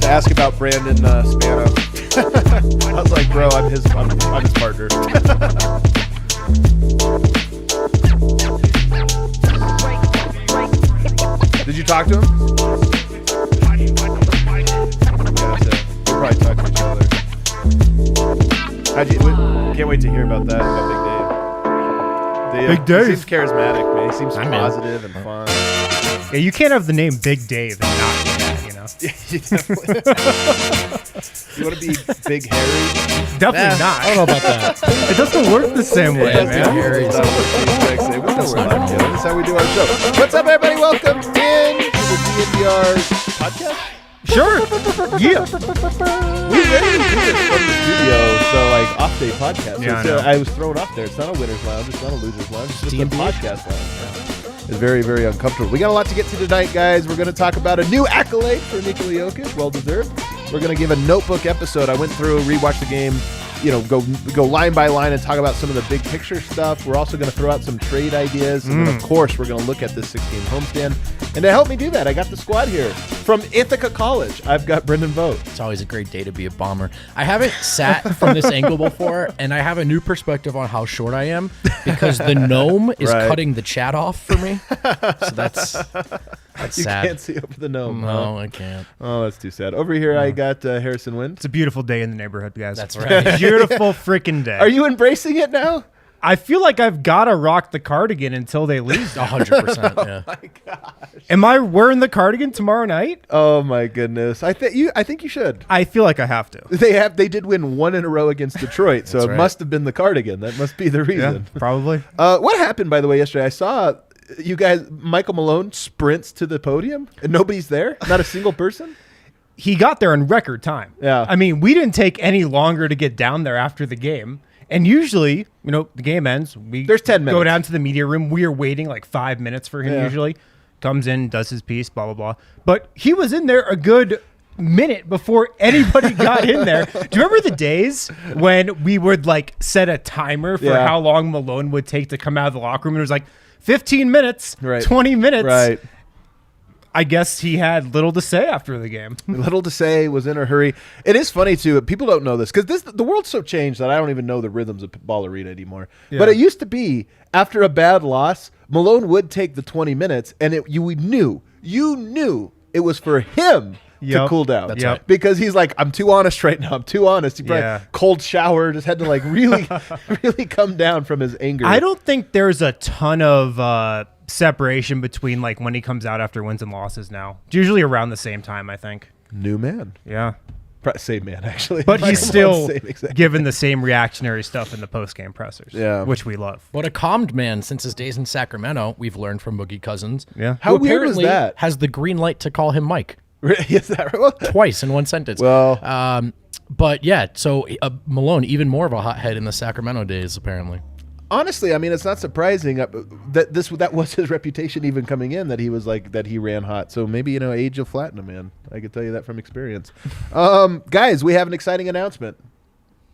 ask about Brandon Spano. I was like, bro, I'm his partner. Did you talk to him? Gotcha. We'll probably talk to each other. Can't wait to hear about that, about Big Dave. Big Dave. He seems charismatic, man. He seems positive and fun. Yeah, you can't have the name Big Dave and not be that, you know? Yeah, you definitely. You want to be Big Harry? Definitely not. I don't know about that. It doesn't work the same way, Big man. Harry. That's how we do our show. What's up, everybody? Welcome in to the DNVR podcast. Sure. Yeah. We ready to do this from the studio, so like off-day podcast. Yeah, So I was thrown off there. It's not a winner's lounge. It's not a loser's lounge. It's just a podcast lounge. It's very, very uncomfortable. We got a lot to get to tonight, guys. We're going to talk about a new accolade for Nikola Jokic. Well-deserved. We're going to give a notebook episode. I went through, rewatched the game, go line by line and talk about some of the big picture stuff. We're also going to throw out some trade ideas. And then, of course, we're going to look at this 6-game homestand. And to help me do that, I got the squad here. From Ithaca College, I've got Brendan Vogt. It's always a great day to be a bomber. I haven't sat from this angle before, and I have a new perspective on how short I am because the gnome is cutting the chat off for me. So that's You sad. can't see over the gnome. No, I can't. Oh, that's too sad. Over here, I got Harrison Wind. It's a beautiful day in the neighborhood, guys. That's right. Beautiful freaking day. Are you embracing it now? I feel like I've got to rock the cardigan until they leave. 100%. Yeah. My gosh. Am I wearing the cardigan tomorrow night? Oh my goodness. I think you should. I feel like I have to. They did win one in a row against Detroit, so it right. must have been the cardigan. That must be the reason. Yeah, probably. What happened, by the way, yesterday? I saw you guys, Michael Malone sprints to the podium and nobody's there? Not a single person? He got there in record time. Yeah. I mean, we didn't take any longer to get down there after the game. And usually, the game ends. There's 10 minutes. Go down to the media room. We are waiting like 5 minutes for him usually. Comes in, does his piece, blah, blah, blah. But he was in there a good minute before anybody got in there. Do you remember the days when we would like set a timer for how long Malone would take to come out of the locker room? And it was like 15 minutes, 20 minutes. Right. I guess he had little to say after the game. Little to say, was in a hurry. It is funny, too. People don't know this because the world's so changed that I don't even know the rhythms of Ball Arena anymore. Yeah. But it used to be, after a bad loss, Malone would take the 20 minutes, and you knew it was for him to cool down. That's right. Because he's like, I'm too honest right now. I'm too honest. He probably cold shower, just had to like really, really come down from his anger. I don't think there's a ton of separation between like when he comes out after wins and losses now. It's usually around the same time, I think. New man. Yeah. Same man, actually. But he's still exactly. given the same reactionary stuff in the post-game pressers, which we love. What a calmed man since his days in Sacramento, we've learned from Boogie Cousins. Yeah. How weird was apparently that? Has the green light to call him Mike. Is that right? Twice in one sentence. Well, but yeah, so Malone, even more of a hothead in the Sacramento days, apparently. honestly, I mean, it's not surprising that was his reputation even coming in, that he was like, that he ran hot. So maybe, age will flatten him, man. I can tell you that from experience. Guys, we have an exciting announcement.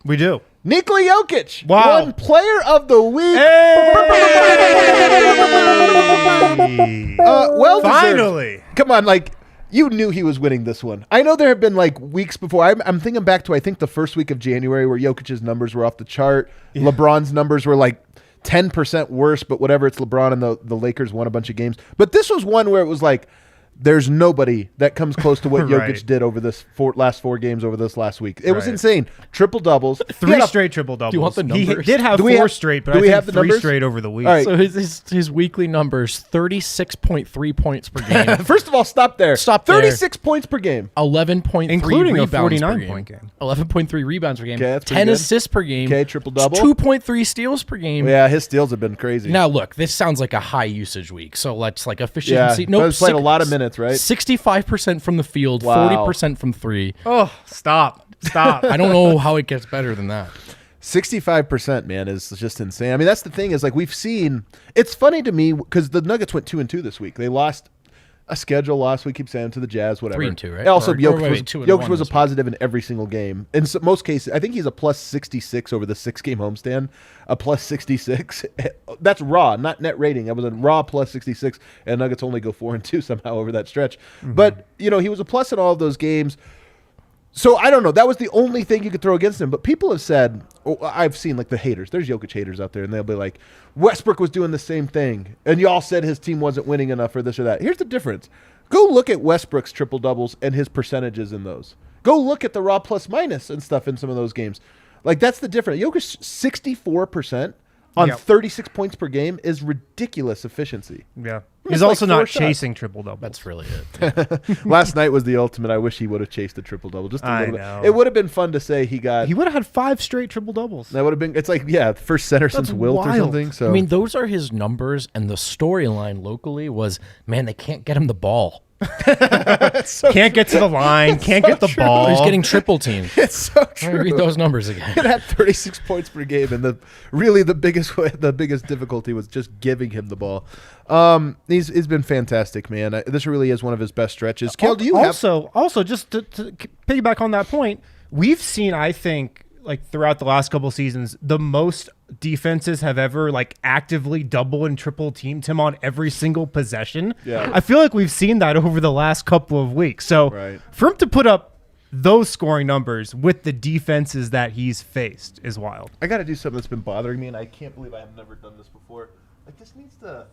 We do. Nikola Jokic won Player of the Week. Hey! Well deserved. Finally. Come on, you knew he was winning this one. I know there have been weeks before. I'm thinking back to, I think, the first week of January where Jokic's numbers were off the chart. Yeah. LeBron's numbers were 10% worse, but whatever. It's LeBron and the Lakers won a bunch of games. But this was one where it was there's nobody that comes close to what Right. Jokic did over this last 4 games over this last week. It was insane. Triple doubles. 3 straight triple doubles. Do you want the He numbers? did have 4 straight, but do I we think have the 3 numbers? straight over the week. All right. So his weekly numbers, 36.3 points per game. First of all, stop there. Stop there. 36 points per game. 11.3 Including a rebounds per 49-point game. 11.3 rebounds per game. Okay, that's pretty 10 good. assists per game. Okay, triple-double. 2.3 steals per game. Yeah, his steals have been crazy. Now, look, this sounds like a high usage week. So let's efficiency. Yeah, Nope, he's played a lot of minutes, right? 65% from the field, Wow. 40% from 3. Oh, stop. I don't know how it gets better than that. 65%, man, is just insane. I mean, that's the thing is we've seen. It's funny to me because the Nuggets went 2-2 this week. They lost a schedule loss. We keep saying to the Jazz, whatever. 3-2, right? Also, Or Jokic 2-1 was a this positive in every single game. In most cases, I think he's a plus 66 over the 6-game homestand. A plus 66. That's raw, not net rating. That was a raw plus 66, and Nuggets only go 4-2 somehow over that stretch. Mm-hmm. But he was a plus in all of those games. So I don't know. That was the only thing you could throw against him. But people have said, I've seen like the haters. There's Jokic haters out there, and they'll be like, Westbrook was doing the same thing, and y'all said his team wasn't winning enough or this or that. Here's the difference. Go look at Westbrook's triple doubles and his percentages in those. Go look at the raw plus minus and stuff in some of those games. Like that's the difference. Jokic 64% on 36 points per game is ridiculous efficiency. Yeah. He's also not chasing triple doubles. That's really it. Last night was the ultimate. I wish he would have chased a triple double. Just a little bit. It would have been fun to say he would have had 5 straight triple doubles. That would have been. It's like first center since Wilt or something. So I mean, those are his numbers, and the storyline locally was, man, they can't get him the ball. Can't get to the line. Can't get the ball. He's getting triple teamed. It's so true. Read those numbers again. It had 36 points per game, and the biggest difficulty was just giving him the ball. He's been fantastic, man. This really is one of his best stretches. Kale, do you also just to piggyback on that point? We've seen, I think, like throughout the last couple seasons, the most defenses have ever like actively double and triple teamed him on every single possession. Yeah. I feel like we've seen that over the last couple of weeks. So for him to put up those scoring numbers with the defenses that he's faced is wild. I got to do something that's been bothering me, and I can't believe I have never done this before. Like this needs to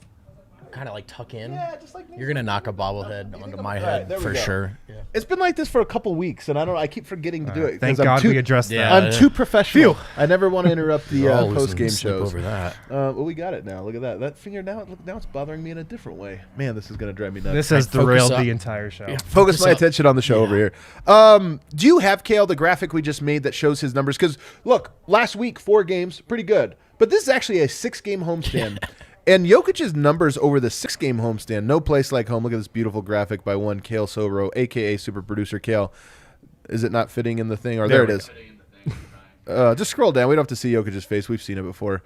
kind of like tuck in. Yeah, just like you're gonna knock a bobblehead onto my head for sure. Yeah. It's been like this for a couple weeks, and I keep forgetting to do it. Thank God we addressed that. I'm too professional. I never want to interrupt the post game shows. Over that. Well, we got it now. Look at that. That finger now it's bothering me in a different way. Man, this is gonna drive me nuts. This has derailed the entire show. Yeah, focus my attention on the show over here. Do you have, Kale, the graphic we just made that shows his numbers? Because look, last week 4 games, pretty good, but this is actually a 6-game homestand. And Jokic's numbers over the 6-game homestand, no place like home. Look at this beautiful graphic by one Kale Sobro, a.k.a. super producer Kale. Is it not fitting in the thing? Or there it is. Just scroll down. We don't have to see Jokic's face. We've seen it before.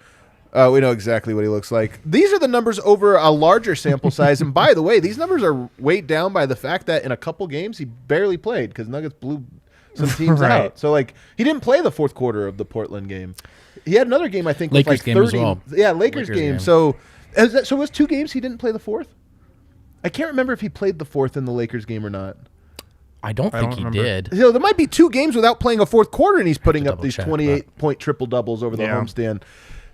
We know exactly what he looks like. These are the numbers over a larger sample size. And by the way, these numbers are weighed down by the fact that in a couple games he barely played because Nuggets blew some teams out. So, like, he didn't play the fourth quarter of the Portland game. He had another game, I think, Lakers with like game 30. as well. Yeah, Lakers game. So it was 2 games he didn't play the fourth? I can't remember if he played the fourth in the Lakers game or not. I don't think he did. You know, there might be 2 games without playing a fourth quarter, and he's putting up these 28-point triple-doubles over the homestand.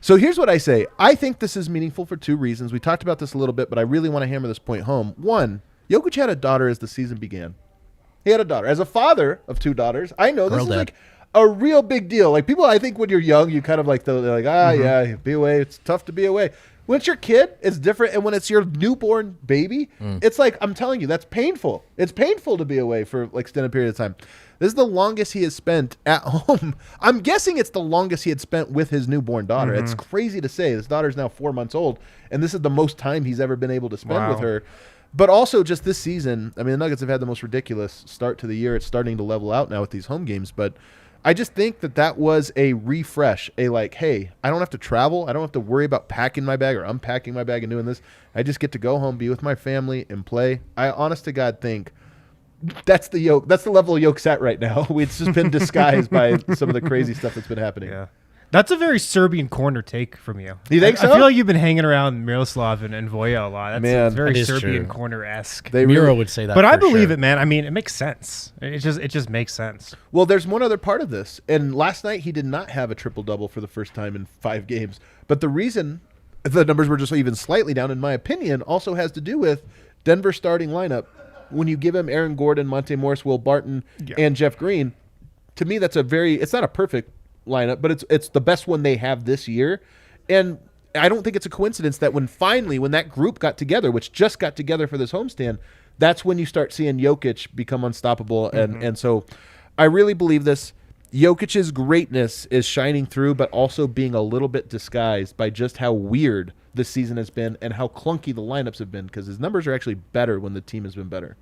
So here's what I say. I think this is meaningful for 2 reasons. We talked about this a little bit, but I really want to hammer this point home. 1, Jokic had a daughter as the season began. He had a daughter. As a father of 2 daughters, I know this is like a real big deal. Like people, I think when you're young, you kind of like, they're like, yeah, be away. It's tough to be away. When it's your kid, it's different. And when it's your newborn baby, it's like, I'm telling you, that's painful. It's painful to be away for like extended period of time. This is the longest he has spent at home. I'm guessing it's the longest he had spent with his newborn daughter. It's crazy to say. His daughter's now 4 months old, and this is the most time he's ever been able to spend with her. But also just this season, I mean, the Nuggets have had the most ridiculous start to the year. It's starting to level out now with these home games, but I just think that was a refresh, a like, hey, I don't have to travel. I don't have to worry about packing my bag or unpacking my bag and doing this. I just get to go home, be with my family, and play. I honest to God think that's the level of Jokic's at right now. It's just been disguised by some of the crazy stuff that's been happening. Yeah. That's a very Serbian corner take from you. You think so? I feel like you've been hanging around Miroslav and Voya a lot. That's very Serbian true. Corner-esque. Miro would say that. But I believe it, man. I mean, it makes sense. It just makes sense. Well, there's one other part of this. And last night he did not have a triple-double for the first time in 5 games. But the reason the numbers were just even slightly down, in my opinion, also has to do with Denver's starting lineup. When you give him Aaron Gordon, Monte Morris, Will Barton, and Jeff Green, to me that's it's not a perfect lineup, but it's the best one they have this year. And I don't think it's a coincidence that when that group got together, which just got together for this homestand, that's when you start seeing Jokic become unstoppable. And so I really believe this. Jokic's greatness is shining through, but also being a little bit disguised by just how weird this season has been and how clunky the lineups have been, because his numbers are actually better when the team has been better.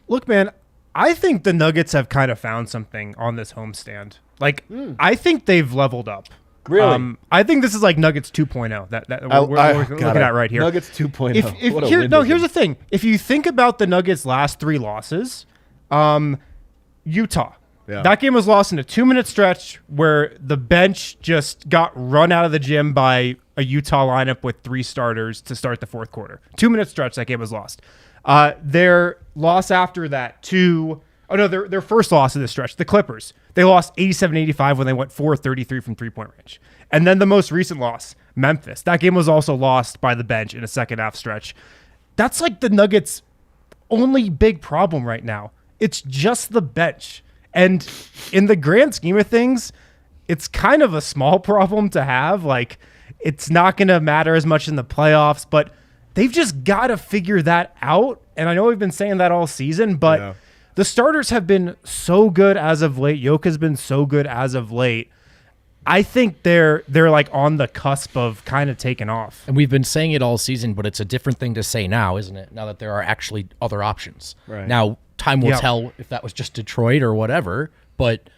Look, man, I think the Nuggets have kind of found something on this homestand. Like, I think they've leveled up. Really? I think this is like Nuggets 2.0 that we're looking at right here. Nuggets 2.0. Here's the thing. If you think about the Nuggets' last 3 losses, Utah. Yeah. That game was lost in a 2-minute stretch where the bench just got run out of the gym by a Utah lineup with 3 starters to start the fourth quarter. 2-minute stretch, that game was lost. Their loss after that to Oh, no, their first loss of the stretch, the Clippers. They lost 87-85 when they went 4-33 from three-point range. And then the most recent loss, Memphis. That game was also lost by the bench in a second-half stretch. That's like the Nuggets' only big problem right now. It's just the bench. And in the grand scheme of things, it's kind of a small problem to have. Like, it's not going to matter as much in the playoffs, but they've just got to figure that out. And I know we've been saying that all season, but the starters have been so good as of late. Jokic has been so good as of late. I think they're like on the cusp of kind of taking off. And we've been saying it all season, but it's a different thing to say now, isn't it? Now that there are actually other options. Right. Now, time will tell if that was just Detroit or whatever, but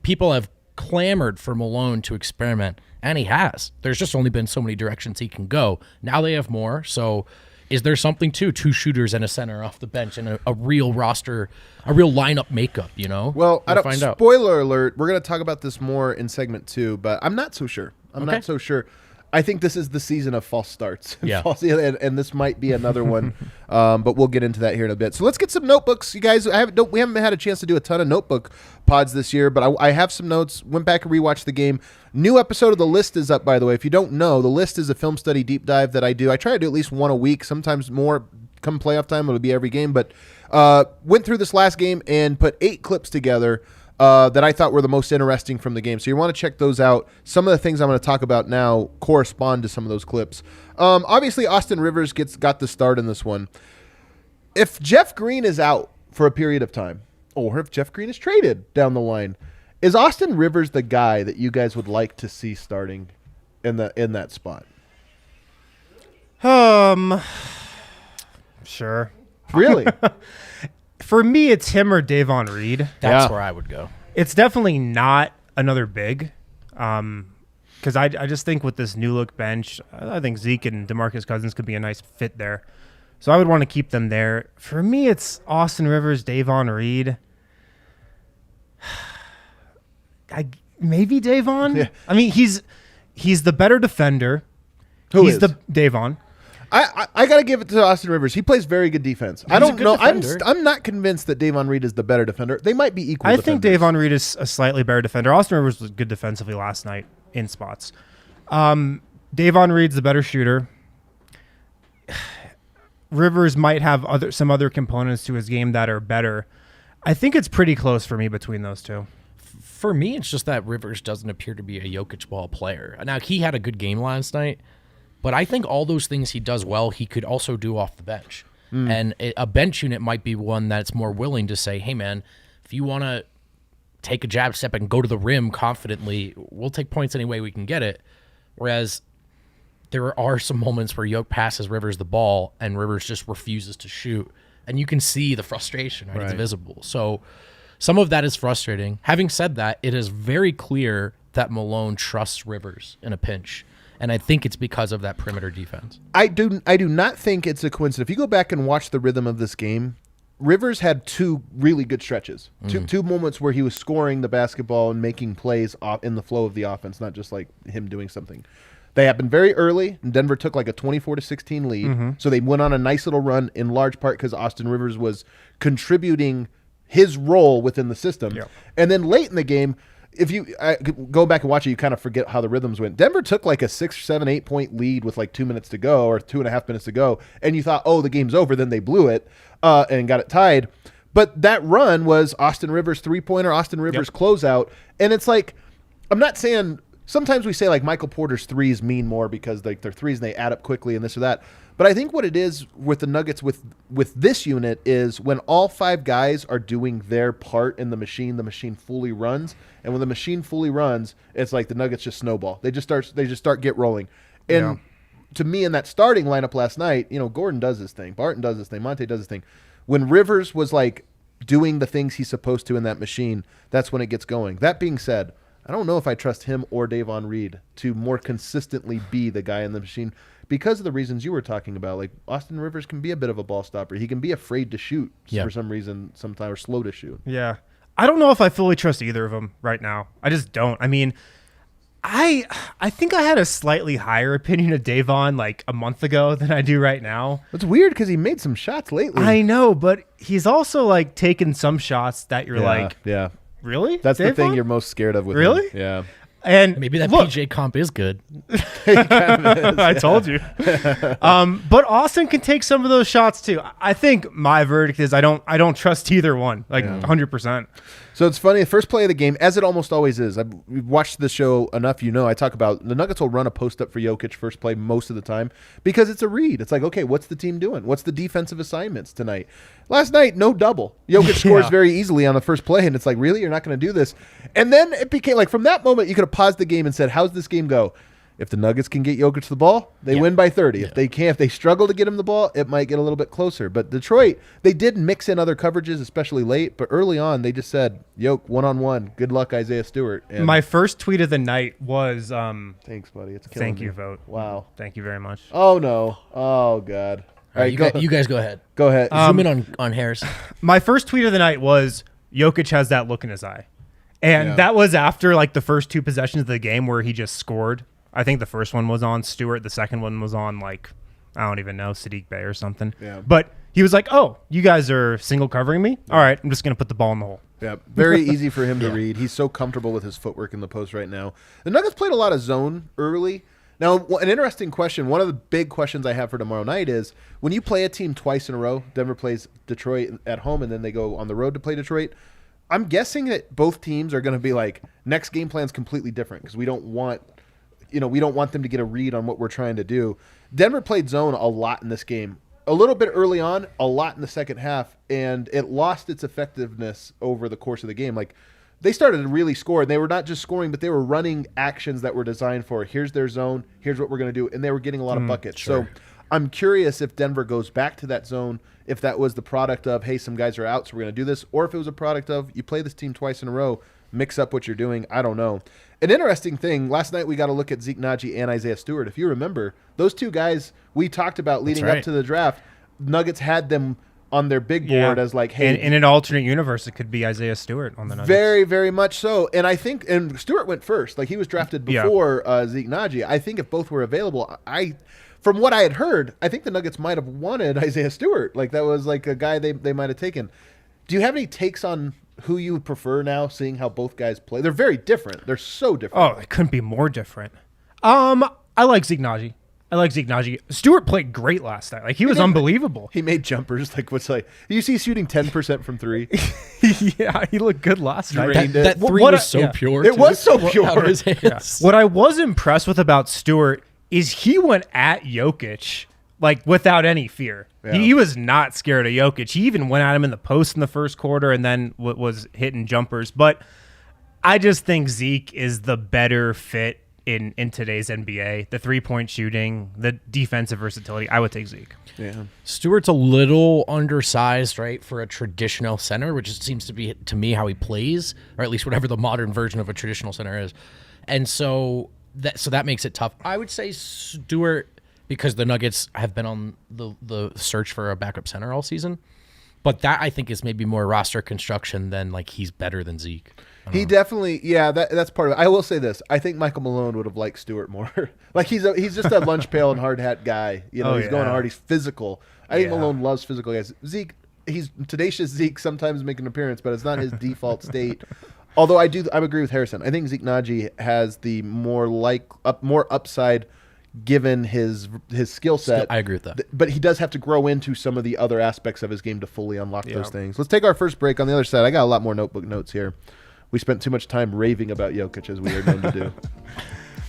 people have clamored for Malone to experiment, and he has. There's just only been so many directions he can go. Now they have more, so is there something to 2 shooters and a center off the bench and a real roster, a real lineup makeup, you know? Well, we'll find out. Spoiler alert, we're going to talk about this more in segment 2, but I'm not so sure. I'm not so sure. I think this is the season of false starts. Yeah. And this might be another one, but we'll get into that here in a bit. So let's get some notebooks, you guys. We haven't had a chance to do a ton of notebook pods this year, but I have some notes. Went back and rewatched the game. New episode of The List is up, by the way. If you don't know, The List is a film study deep dive that I do. I try to do at least one a week, sometimes more. Come playoff time, it'll be every game. But went through this last game and put 8 clips together that I thought were the most interesting from the game. So you want to check those out. Some of the things I'm going to talk about now correspond to some of those clips. Obviously, Austin Rivers got the start in this one. If Jeff Green is out for a period of time, or if Jeff Green is traded down the line, is Austin Rivers the guy that you guys would like to see starting in that spot? Sure. Really? For me, it's him or Davon Reed. That's where I would go. It's definitely not another big, because I just think with this new look bench, I think Zeke and DeMarcus Cousins could be a nice fit there. So I would want to keep them there. For me, it's Austin Rivers, Davon Reed. Maybe Davon. Yeah. I mean, he's the better defender. He's the Davon. I got to give it to Austin Rivers. He plays very good defense. I don't know. I'm not convinced that Davon Reed is the better defender. They might be equal. I think Davon Reed is a slightly better defender. Austin Rivers was good defensively last night in spots. Davon Reed's the better shooter. Rivers might have some other components to his game that are better. I think it's pretty close for me between those two. For me, it's just that Rivers doesn't appear to be a Jokic ball player. Now, he had a good game last night, but I think all those things he does well, he could also do off the bench. And a bench unit might be one that's more willing to say, hey, man, if you want to take a jab step and go to the rim confidently, we'll take points any way we can get it. Whereas there are some moments where Jokic passes Rivers the ball and Rivers just refuses to shoot. And you can see the frustration, right? It's visible. So some of that is frustrating. Having said that, it is very clear that Malone trusts Rivers in a pinch. And I think it's because of that perimeter defense. I do not think it's a coincidence. If you go back and watch the rhythm of this game, Rivers had 2 really good stretches. Two moments where he was scoring the basketball and making plays in the flow of the offense, not just like him doing something. They happened very early, and Denver took like a 24-16 lead. So they went on a nice little run in large part because Austin Rivers was contributing his role within the system. Yep. And then late in the game, if you go back and watch it, you kind of forget how the rhythms went. Denver took like a 6, 7, 8 point lead with like 2 minutes to go or 2.5 minutes to go. And you thought, oh, the game's over. Then they blew it and got it tied. But that run was Austin Rivers 3-pointer, Austin Rivers closeout. And it's like, I'm not saying, sometimes we say like Michael Porter's threes mean more because like they're threes and they add up quickly and this or that. But I think what it is with the Nuggets with this unit is when all 5 guys are doing their part in the machine fully runs. And when the machine fully runs, it's like the Nuggets just snowball. They just start get rolling. And to me, in that starting lineup last night, Gordon does his thing, Barton does his thing, Monte does his thing. When Rivers was like doing the things he's supposed to in that machine, that's when it gets going. That being said, I don't know if I trust him or Davon Reed to more consistently be the guy in the machine because of the reasons you were talking about. Like Austin Rivers can be a bit of a ball stopper. He can be afraid to shoot for some reason sometimes, or slow to shoot. Yeah. I don't know if I fully trust either of them right now. I just don't. I mean, I think I had a slightly higher opinion of Davon like a month ago than I do right now. It's weird because he made some shots lately. I know, but he's also like taken some shots that you're like, yeah. Really? That's Davon? the thing you're most scared of with Really? him. Yeah. And Maybe that look, PJ comp is good. I told you. But Austin can take some of those shots too. I think my verdict is I don't trust either one, like 100%. So it's funny, the first play of the game, as it almost always is, we've watched this show enough, I talk about the Nuggets will run a post-up for Jokic first play most of the time because it's a read. It's like, okay, what's the team doing? What's the defensive assignments tonight? Last night, no double. Jokic scores very easily on the first play, and it's like, really? You're not going to do this? And then it became, like, from that moment, you could have paused the game and said, how's this game go? If the Nuggets can get Jokic the ball, they win by 30. If they can't, if they struggle to get him the ball, it might get a little bit closer. But Detroit, they did mix in other coverages, especially late. But early on, they just said, Jokic, one-on-one. Good luck, Isaiah Stewart. And my first tweet of the night was, thanks, buddy. It's killing thank me. you, Vogt. Wow. Thank you very much. Oh, no. Oh, God. All right, You guys go ahead. Go ahead. Zoom in on Harris. My first tweet of the night was Jokic has that look in his eye. And that was after like the first two possessions of the game where he just scored. I think the first one was on Stewart. The second one was on, like, I don't even know, Sadiq Bey or something. Yeah. But he was like, oh, you guys are single covering me? All right, I'm just going to put the ball in the hole. Yeah, very easy for him to read. He's so comfortable with his footwork in the post right now. The Nuggets played a lot of zone early. Now, an interesting question, one of the big questions I have for tomorrow night is, when you play a team twice in a row, Denver plays Detroit at home and then they go on the road to play Detroit, I'm guessing that both teams are going to be like, next game plan's completely different because we don't want them to get a read on what we're trying to do. Denver played zone a lot in this game. A little bit early on, a lot in the second half, and it lost its effectiveness over the course of the game. Like, they started to really score, and they were not just scoring, but they were running actions that were designed for, here's their zone, here's what we're going to do, and they were getting a lot of buckets. Sure. So I'm curious if Denver goes back to that zone, if that was the product of, hey, some guys are out, so we're going to do this, or if it was a product of, you play this team twice in a row, mix up what you're doing. I don't know. An interesting thing, last night we got to look at Zeke Naji and Isaiah Stewart. If you remember, those two guys we talked about leading up to the draft, Nuggets had them on their big board as like, hey. In an alternate universe, it could be Isaiah Stewart on the Nuggets. Very, very much so. And I think, and Stewart went first. Like, he was drafted before Zeke Naji. I think if both were available, from what I had heard, I think the Nuggets might have wanted Isaiah Stewart. Like, that was like a guy they might have taken. Do you have any takes on who you would prefer now, seeing how both guys play? They're very different. They're so different. Oh, it couldn't be more different. I like Zeke Naji. Stewart played great last night. Like, he was unbelievable. He made jumpers. Like, you see shooting 10% from three. Yeah, he looked good last night. That three was so pure. It was so pure. What I was impressed with about Stewart is he went at Jokic like without any fear. Yeah. He was not scared of Jokic. He even went at him in the post in the first quarter and then was hitting jumpers. But I just think Zeke is the better fit in today's NBA. The three-point shooting, the defensive versatility, I would take Zeke. Yeah. Stewart's a little undersized, right, for a traditional center, which seems to be, to me, how he plays, or at least whatever the modern version of a traditional center is. And so that makes it tough. I would say Stewart, because the Nuggets have been on the search for a backup center all season. But that, I think, is maybe more roster construction than, like, he's better than Zeke. He definitely, that's part of it. I will say this. I think Michael Malone would have liked Stewart more. Like, he's just a lunch pail and hard hat guy. He's going hard. He's physical. I think Malone loves physical guys. Zeke, he's tenacious Zeke, sometimes make an appearance, but it's not his default state. Although I agree with Harrison. I think Zeke Naji has the more upside given his skill set. I agree with that. But he does have to grow into some of the other aspects of his game to fully unlock those things. Let's take our first break. On the other side, I got a lot more notebook notes here. We spent too much time raving about Jokic, as we are known to do.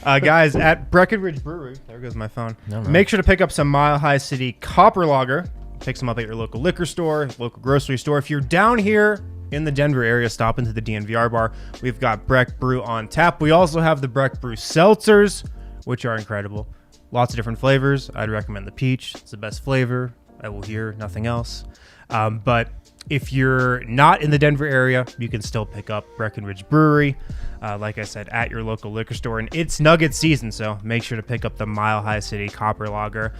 Guys, at Breckenridge Brewery, there goes my phone. Make sure to pick up some Mile High City Copper Lager. Pick some up at your local liquor store, local grocery store. If you're down here in the Denver area, stop into the DNVR Bar. We've got Breck Brew on tap. We also have the Breck Brew Seltzers, which are incredible. Lots of different flavors. I'd recommend the peach. It's the best flavor. I will hear nothing else. But if you're not in the Denver area, you can still pick up Breckenridge Brewery, like I said, at your local liquor store. And it's Nuggets season, so make sure to pick up the Mile High City Copper Lager.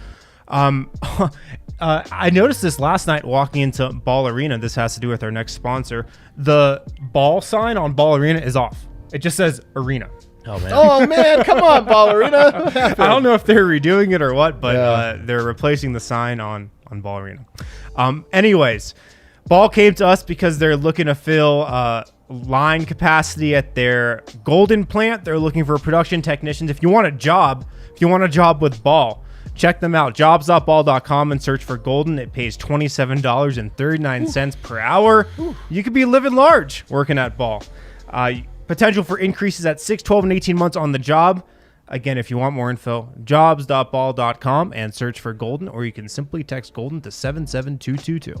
I noticed this last night walking into Ball Arena. This has to do with our next sponsor. The ball sign on Ball Arena is off. It just says Arena. Oh man. Oh man, come on, Ballerina. What happened? I don't know if they're redoing it or what, but they're replacing the sign on Ball Arena. Anyways, Ball came to us because they're looking to fill line capacity at their Golden plant. They're looking for production technicians. If you want a job with Ball, check them out. Jobs.ball.com and search for Golden. It pays $27.39 per hour. You could be living large working at Ball. Potential for increases at 6, 12, and 18 months on the job. Again, if you want more info, jobs.ball.com and search for Golden, or you can simply text Golden to 77222.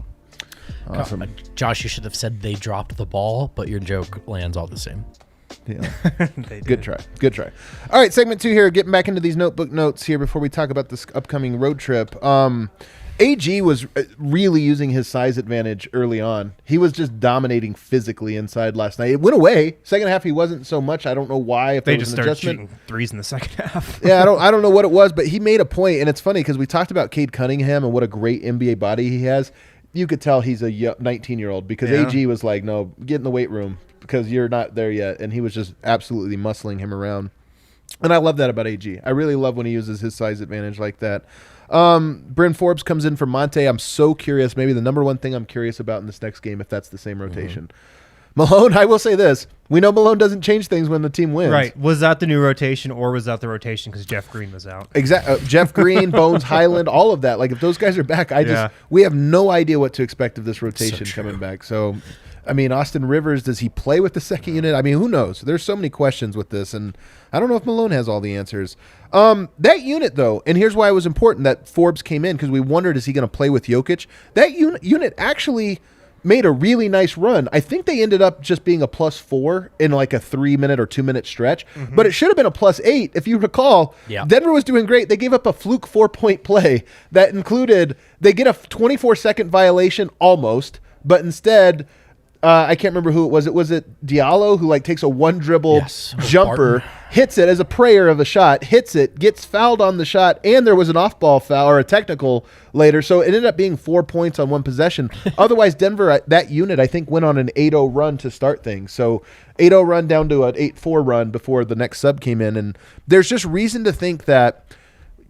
Awesome. Josh, you should have said they dropped the ball, but your joke lands all the same. Yeah. Good try. All right, segment 2 here. Getting back into these notebook notes here before we talk about this upcoming road trip. AG was really using his size advantage early on. He was just dominating physically inside last night. It went away. Second half, he wasn't so much. I don't know why. If they there was just an started adjustment. shooting threes in the second half. Yeah, I don't know what it was, but he made a point, and it's funny because we talked about Cade Cunningham and what a great NBA body he has. You could tell he's a 19-year-old because AG was like, no, get in the weight room because you're not there yet, and he was just absolutely muscling him around. And I love that about AG. I really love when he uses his size advantage like that. Bryn Forbes comes in for Monte. I'm so curious. Maybe the number one thing I'm curious about in this next game, if that's the same rotation. Malone, I will say this. We know Malone doesn't change things when the team wins. Right. Was that the new rotation or was that the rotation because Jeff Green was out? Exactly. Jeff Green, Bones Highland, all of that. Like, if those guys are back, we have no idea what to expect of this rotation coming back. So, I mean, Austin Rivers, does he play with the second unit? I mean, who knows? There's so many questions with this, and I don't know if Malone has all the answers. That unit, though, and here's why it was important that Forbes came in, because we wondered, is he going to play with Jokic? That unit actually made a really nice run. I think they ended up just being a +4 in like a 3-minute or 2-minute stretch, but it should have been a +8. If you recall, Denver was doing great. They gave up a fluke 4-point play that included, they get a 24-second violation almost, but instead, I can't remember who it was. Was it Diallo who like takes a one dribble jumper, hits it as a prayer of a shot, hits it, gets fouled on the shot, and there was an off-ball foul or a technical later. So it ended up being 4 points on one possession. Otherwise, Denver, that unit, I think, went on an 8-0 run to start things. So 8-0 run down to an 8-4 run before the next sub came in. And there's just reason to think that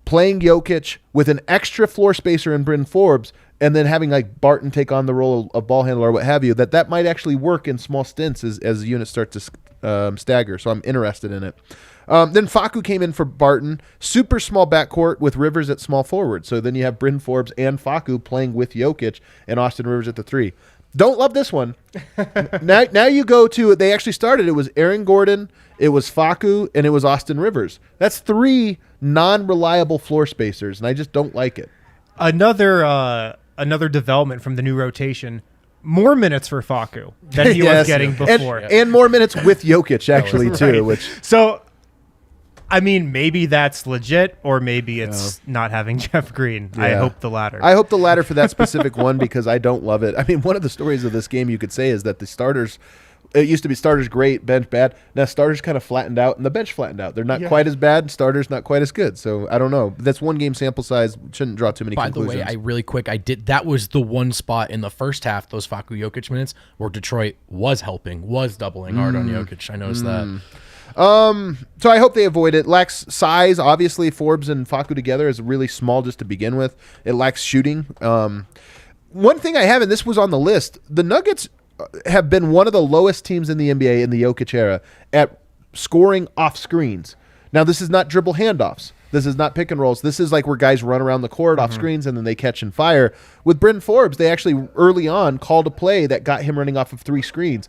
playing Jokic with an extra floor spacer in Bryn Forbes and then having like Barton take on the role of ball handler or what have you, that might actually work in small stints as the units start to stagger. So I'm interested in it. Then Facu came in for Barton. Super small backcourt with Rivers at small forward. So then you have Bryn Forbes and Facu playing with Jokic and Austin Rivers at the 3. Don't love this one. now you go to, they actually started, it was Aaron Gordon, it was Facu, and it was Austin Rivers. That's 3 non-reliable floor spacers, and I just don't like it. Another development from the new rotation, more minutes for Facu than he was getting before. And more minutes with Jokic, actually, too. Which So, I mean, maybe that's legit, or maybe it's not having Jeff Green. Yeah. I hope the latter. I hope the latter for that specific one because I don't love it. I mean, one of the stories of this game you could say is that the starters, it used to be starters great, bench bad. Now starters kind of flattened out and the bench flattened out. They're not quite as bad, starters not quite as good. So I don't know. That's one game sample size. Shouldn't draw too many conclusions. By the way, that was the one spot in the first half, those Facu Jokic minutes, where Detroit was helping, was doubling hard on Jokic. I noticed that. So I hope they avoid it. Lacks size. Obviously, Forbes and Facu together is really small just to begin with. It lacks shooting. One thing I have, and this was on the list, the Nuggets have been one of the lowest teams in the NBA in the Jokic era at scoring off screens. Now, this is not dribble handoffs. This is not pick and rolls. This is like where guys run around the court off screens and then they catch and fire. With Bryn Forbes, they actually early on called a play that got him running off of 3 screens.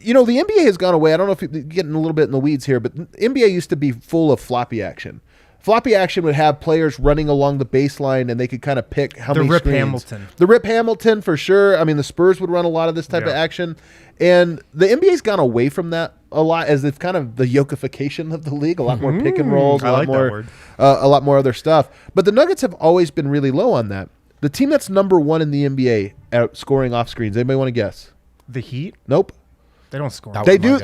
You know, the NBA has gone away. I don't know if you're getting a little bit in the weeds here, but NBA used to be full of floppy action. Floppy action would have players running along the baseline, and they could kind of pick how many screens. Hamilton. The Rip Hamilton, for sure. I mean, the Spurs would run a lot of this type of action. And the NBA's gone away from that a lot as it's kind of the yokification of the league. A lot more pick and rolls, a lot more other stuff. But the Nuggets have always been really low on that. The team that's number 1 in the NBA at scoring off screens, anybody want to guess? The Heat? Nope. They don't score. They do.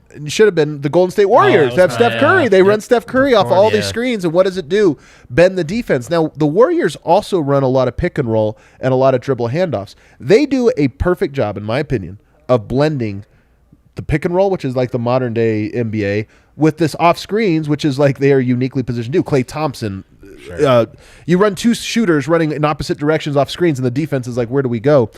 It should have been the Golden State Warriors. They have Steph Curry. They run Steph Curry off all these screens, and what does it do? Bend the defense. Now, the Warriors also run a lot of pick and roll and a lot of dribble handoffs. They do a perfect job, in my opinion, of blending the pick and roll, which is like the modern day NBA, with this off screens, which is like they are uniquely positioned to do. Klay Thompson, you run two shooters running in opposite directions off screens, and the defense is like, where do we go?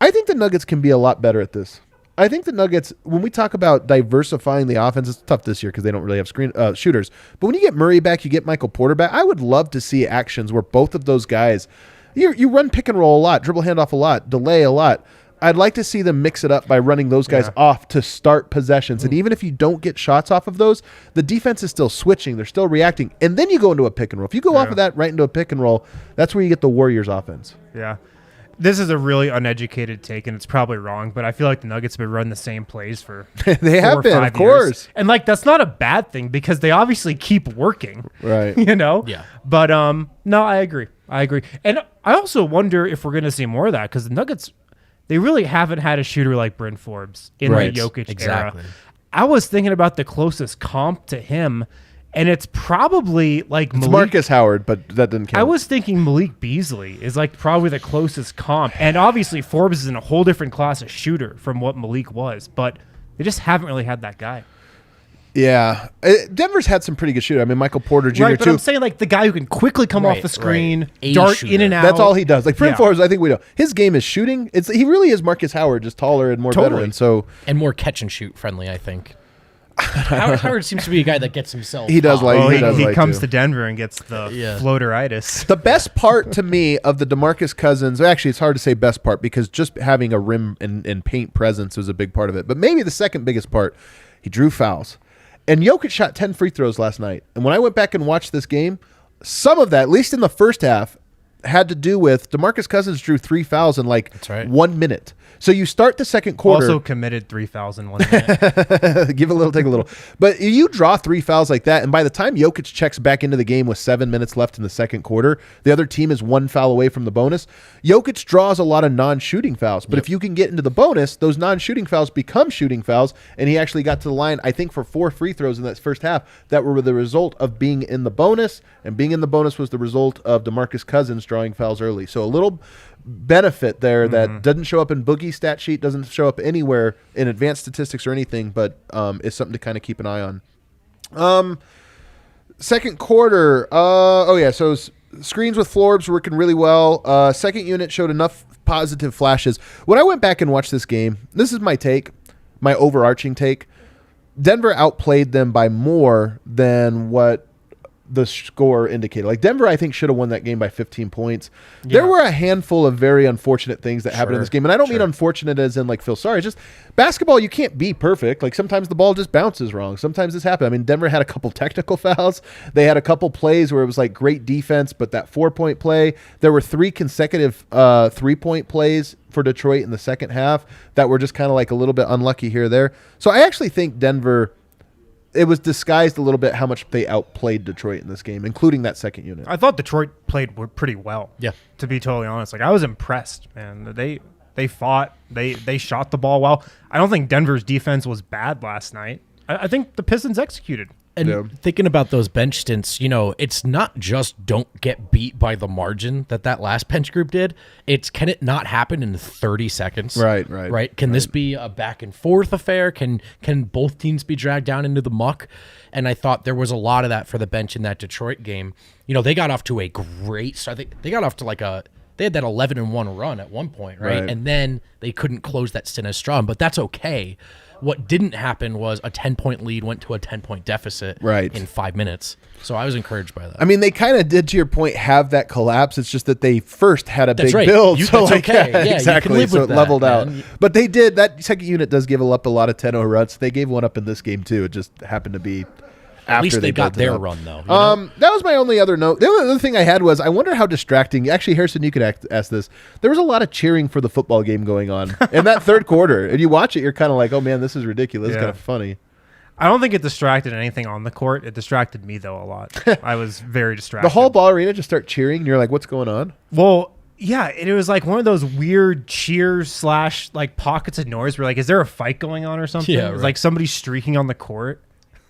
I think the Nuggets can be a lot better at this. I think the Nuggets, when we talk about diversifying the offense, it's tough this year because they don't really have screen shooters. But when you get Murray back, you get Michael Porter back. I would love to see actions where both of those guys, you run pick and roll a lot, dribble handoff a lot, delay a lot. I'd like to see them mix it up by running those guys off to start possessions. And even if you don't get shots off of those, the defense is still switching. They're still reacting. And then you go into a pick and roll. If you go off of that right into a pick and roll, that's where you get the Warriors offense. Yeah. This is a really uneducated take, and it's probably wrong, but I feel like the Nuggets have been running the same plays for they have been, of course. Years. And like that's not a bad thing because they obviously keep working. Right. You know? Yeah. But no, I agree. And I also wonder if we're gonna see more of that because the Nuggets, they really haven't had a shooter like Bryn Forbes in the Jokic era. I was thinking about the closest comp to him. And it's probably like Marcus Howard, but that didn't count. I was thinking Malik Beasley is like probably the closest comp. And obviously Forbes is in a whole different class of shooter from what Malik was. But they just haven't really had that guy. Yeah. Denver's had some pretty good shooters. I mean, Michael Porter Jr. Right, but too. I'm saying like the guy who can quickly come off the screen, dart shooter. in and out. That's all he does. Like Bryn Forbes, I think we know. His game is shooting. He really is Marcus Howard, just taller and more veteran. So and more catch and shoot friendly, I think. Howard seems to be a guy that gets himself. He does he comes to Denver and gets the floateritis. The best part to me of the DeMarcus Cousins, actually, it's hard to say best part because just having a rim and paint presence was a big part of it. But maybe the second biggest part, he drew fouls. And Jokic shot 10 free throws last night. And when I went back and watched this game, some of that, at least in the first half, had to do with DeMarcus Cousins drew 3 fouls in 1 minute. So you start the second quarter. Also committed 3 fouls in 1 minute. Give a little, take a little. But you draw 3 fouls like that, and by the time Jokic checks back into the game with 7 minutes left in the second quarter, the other team is 1 foul away from the bonus. Jokic draws a lot of non-shooting fouls. But if you can get into the bonus, those non-shooting fouls become shooting fouls, and he actually got to the line, I think, for 4 free throws in that first half that were the result of being in the bonus, and being in the bonus was the result of DeMarcus Cousins drawing fouls early. So a little benefit there that doesn't show up in Boogie stat sheet, doesn't show up anywhere in advanced statistics or anything, but is something to kind of keep an eye on. Second quarter, so screens with Forbes working really well. Second unit showed enough positive flashes. When I went back and watched this game, this is my take, my overarching take. Denver outplayed them by more than what the score indicated. Like Denver, I think, should have won that game by 15 points. Yeah. There were a handful of very unfortunate things that happened in this game. And I don't mean unfortunate as in like feel sorry. It's just basketball, you can't be perfect. Like sometimes the ball just bounces wrong. Sometimes this happens. I mean, Denver had a couple technical fouls. They had a couple plays where it was like great defense, but that 4-point play, there were 3 consecutive 3-point plays for Detroit in the second half that were just kind of like a little bit unlucky here or there. So I actually think Denver, it was disguised a little bit how much they outplayed Detroit in this game, including that second unit. I thought Detroit played pretty well. Yeah, to be totally honest, like I was impressed, man. They fought, they shot the ball well. I don't think Denver's defense was bad last night. I think the Pistons executed. And thinking about those bench stints, it's not just don't get beat by the margin that last bench group did. It's can it not happen in 30 seconds? Right. Can this be a back and forth affair? Can both teams be dragged down into the muck? And I thought there was a lot of that for the bench in that Detroit game. They got off to a great start. They got off to they had that 11-1 run at one point, right? And then they couldn't close that stint as strong, but that's okay. What didn't happen was a 10-point lead went to a 10-point deficit in 5 minutes. So I was encouraged by that. I mean, they kind of did, to your point, have that collapse. It's just that they first had a big build. That's okay. Yeah, exactly. You can live with it that, leveled man. out. But they did. That second unit does give up a lot of 10-0 runs. They gave one up in this game, too. It just happened to be At least they got their run, though. That was my only other note. The only other thing I had was I wonder how distracting. Actually, Harrison, you could ask this. There was a lot of cheering for the football game going on in that third quarter. And you watch it, you're kind of like, oh, man, this is ridiculous. It's kind of funny. I don't think it distracted anything on the court. It distracted me, though, a lot. I was very distracted. The whole ball arena just start cheering, and you're like, what's going on? Well, yeah, it was like one of those weird cheers / like pockets of noise where like, is there a fight going on or something? Yeah, It was like somebody streaking on the court.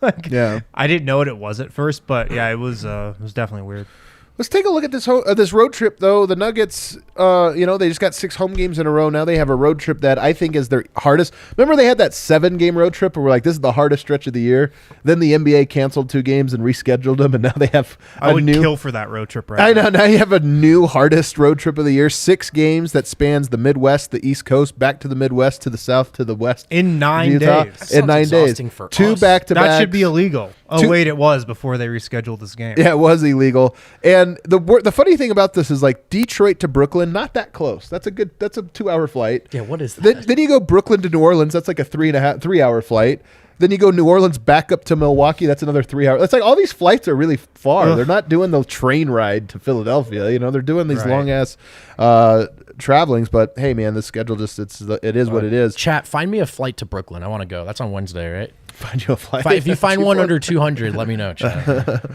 I didn't know what it was at first, but yeah, it was definitely weird. Let's take a look at this road trip, though. The Nuggets, they just got 6 home games in a row. Now they have a road trip that I think is their hardest. Remember they had that 7-game road trip where we're like, this is the hardest stretch of the year? Then the NBA canceled 2 games and rescheduled them, and now they have I would kill for that road trip I know. Now you have a new hardest road trip of the year. 6 games that spans the Midwest, the East Coast, back to the Midwest, to the South, to the West. In 9 days. In 9 days. 2 back-to-back. That should be illegal. Oh, wait, it was before they rescheduled this game. Yeah, it was illegal. And the funny thing about this is like Detroit to Brooklyn, not that close. That's a 2-hour flight. Yeah, what is that? Then you go Brooklyn to New Orleans. That's like a 3-hour flight. Then you go New Orleans back up to Milwaukee. That's another 3 hours. It's like all these flights are really far. Ugh. They're not doing the train ride to Philadelphia. They're doing these long ass travelings. But hey, man, the schedule it is what it is. Chat, find me a flight to Brooklyn. I want to go. That's on Wednesday, right? Find you a flight. If you find one under 200, let me know, chat.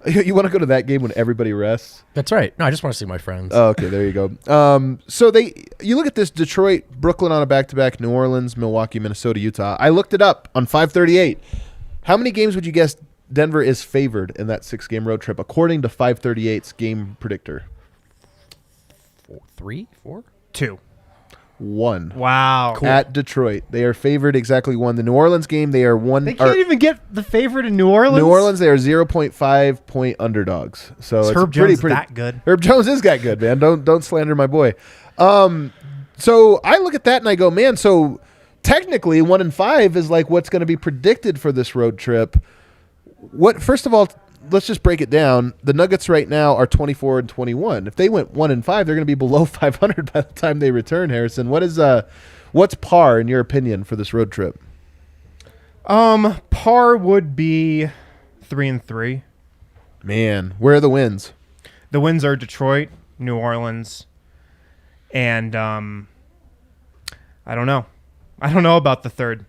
You want to go to that game when everybody rests? That's right. No, I just want to see my friends. Oh, okay, there you go. So you look at this: Detroit, Brooklyn on a back-to-back, New Orleans, Milwaukee, Minnesota, Utah. I looked it up on 538. How many games would you guess Denver is favored in that 6-game road trip, according to 538's game predictor? 3, 4, 2. 1. Wow. Cool. At Detroit. They are favored exactly 1. The New Orleans game, they are 1. They can't even get the favorite in New Orleans? New Orleans, they are 0.5 point underdogs. So it's Herb Jones is that good? Herb Jones is that good, man. Don't slander my boy. So I look at that and I go, man, so technically 1-5 is like what's going to be predicted for this road trip. First of all, let's just break it down. The Nuggets right now are 24-21. If they went 1-5, they're going to be below 500 by the time they return. Harrison, what's par in your opinion for this road trip? Par would be 3-3. Man, where are the wins? The wins are Detroit, New Orleans, and I don't know. I don't know about the third.